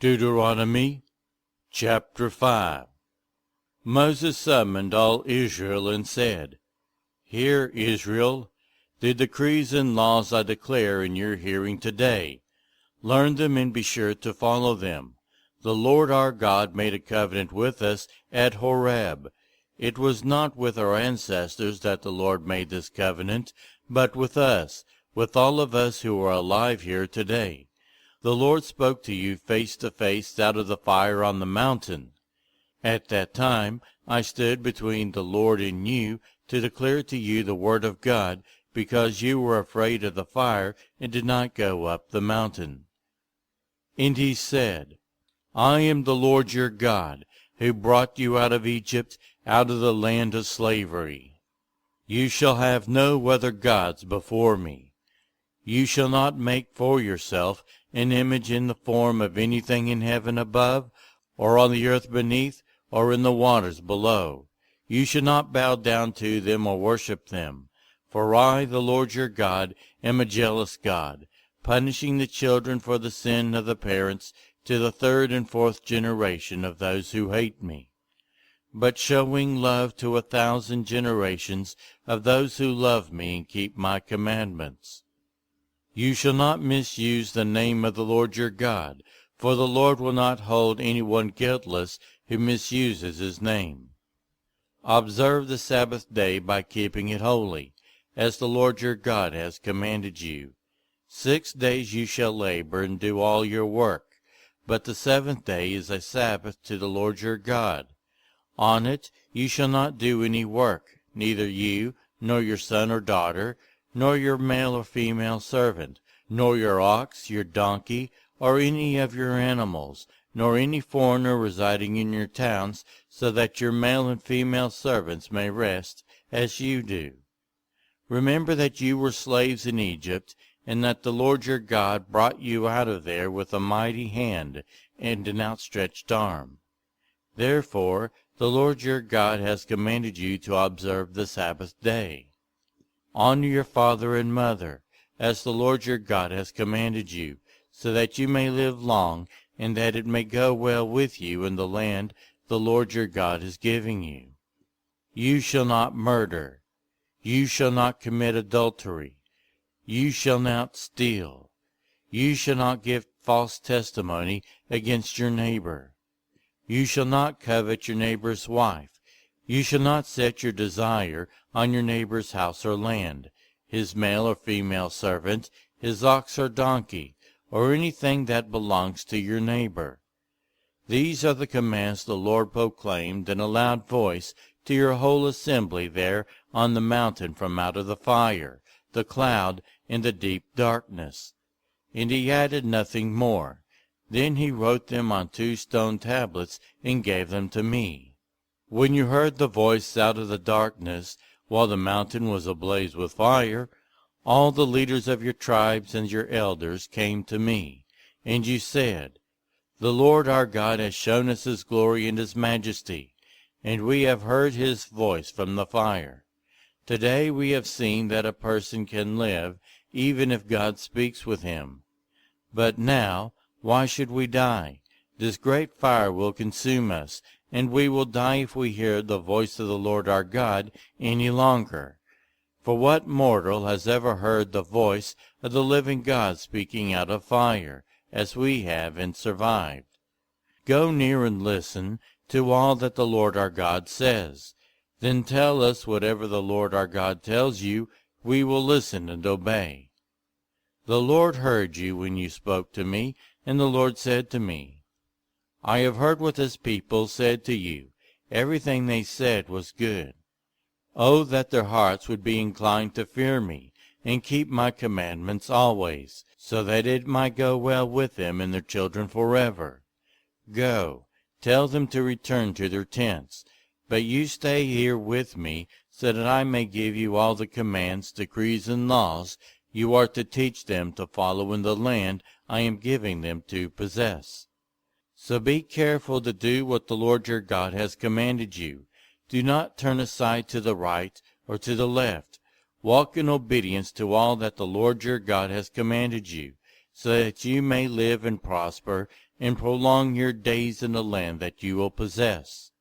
Deuteronomy chapter 5. Moses summoned all Israel and said, Hear, Israel, the decrees and laws I declare in your hearing today. Learn them and be sure to follow them. The Lord our God made a covenant with us at Horeb. It was not with our ancestors that the Lord made this covenant, but with us, with all of us who are alive here today. The Lord spoke to you face to face out of the fire on the mountain. At that time I stood between the Lord and you to declare to you the word of God, because you were afraid of the fire and did not go up the mountain. And he said, I am the Lord your God, who brought you out of Egypt, out of the land of slavery. You shall have no other gods before me. You shall not make for yourself an image in the form of anything in heaven above, or on the earth beneath, or in the waters below. You shall not bow down to them or worship them. For I, the Lord your God, am a jealous God, punishing the children for the sin of the parents to the third and fourth generation of those who hate me, but showing love to 1,000 generations of those who love me and keep my commandments. You shall not misuse the name of the Lord your God, for the Lord will not hold anyone guiltless who misuses his name. Observe the Sabbath day by keeping it holy, as the Lord your God has commanded you. 6 days you shall labor and do all your work, but the seventh day is a Sabbath to the Lord your God. On it you shall not do any work, neither you, nor your son or daughter, nor your male or female servant, nor your ox, your donkey, or any of your animals, nor any foreigner residing in your towns, so that your male and female servants may rest, as you do. Remember that you were slaves in Egypt, and that the Lord your God brought you out of there with a mighty hand and an outstretched arm. Therefore the Lord your God has commanded you to observe the Sabbath day. Honor your father and mother, as the Lord your God has commanded you, so that you may live long, and that it may go well with you in the land the Lord your God is giving you. You shall not murder. You shall not commit adultery. You shall not steal. You shall not give false testimony against your neighbor. You shall not covet your neighbor's wife. You shall not set your desire on your neighbor's house or land, his male or female servant, his ox or donkey, or anything that belongs to your neighbor. These are the commands the Lord proclaimed in a loud voice to your whole assembly there on the mountain from out of the fire, the cloud, and the deep darkness. And he added nothing more. Then he wrote them on 2 stone tablets and gave them to me. When you heard the voice out of the darkness, while the mountain was ablaze with fire, all the leaders of your tribes and your elders came to me, and you said, The Lord our God has shown us his glory and his majesty, and we have heard his voice from the fire. Today we have seen that a person can live, even if God speaks with him. But now, why should we die? This great fire will consume us, and we will die if we hear the voice of the Lord our God any longer. For what mortal has ever heard the voice of the living God speaking out of fire, as we have, and survived? Go near and listen to all that the Lord our God says. Then tell us whatever the Lord our God tells you, we will listen and obey. The Lord heard you when you spoke to me, and the Lord said to me, I have heard what this people said to you. Everything they said was good. Oh, that their hearts would be inclined to fear me, and keep my commandments always, so that it might go well with them and their children forever. Go, tell them to return to their tents, but you stay here with me, so that I may give you all the commands, decrees, and laws you are to teach them to follow in the land I am giving them to possess. So be careful to do what the Lord your God has commanded you. Do not turn aside to the right or to the left. Walk in obedience to all that the Lord your God has commanded you, so that you may live and prosper and prolong your days in the land that you will possess.